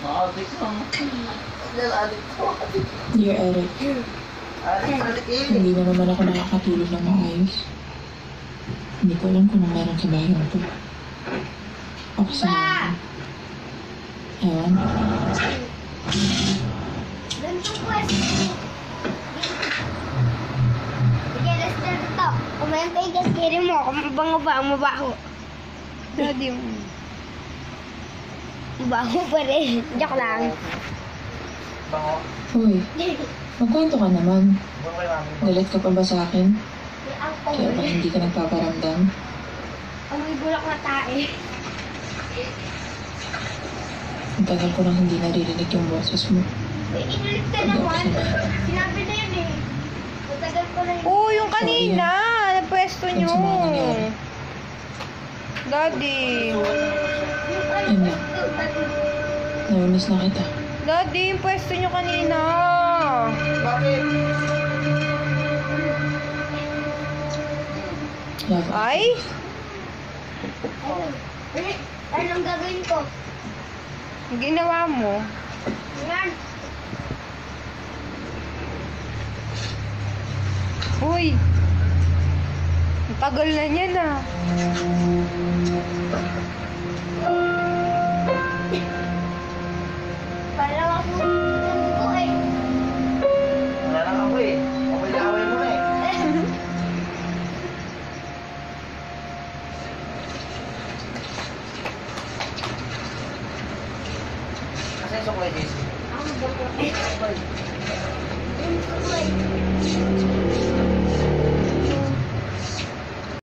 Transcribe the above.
Adik lang. Adik ko. Dear Eric, Adik eh. hindi na naman ako nakakatulog ng maayos. Hindi ko alam kung meron sa bahay na to. O kasama. Ewan. Ganito pwesto. Sige, let's start ito. Kumentay ka, scary mo. Mabango ba? Mabaho. Daddy, Mabaho pa rin. Joke lang. Bango. Hoy, magkwento ka naman. Bango kay mami. Galit ka pa ba sa akin? Ang Kaya ba hindi ka nagpaparamdam? amoy bulak na tae. Ang tagal ko nang hindi naririnig yung boses mo. Inulit ka naman. Sinabi na yun eh. Matagal ko na yun. oh, yung kanina, na pwesto Ano nyo. sa mga nangyari? Daddy, Ano? Namiss na kita. Daddy, yung pwesto nyo kanina. Bakit? Love. Ay, Anong gagawin ko? yung ginawa mo. Yan. Uy, ang tagal na niyan ah. Parang ako ko eh. Wala lang ako eh. Away mo na eh. Kasi yung sukoy, JC. Ang bago.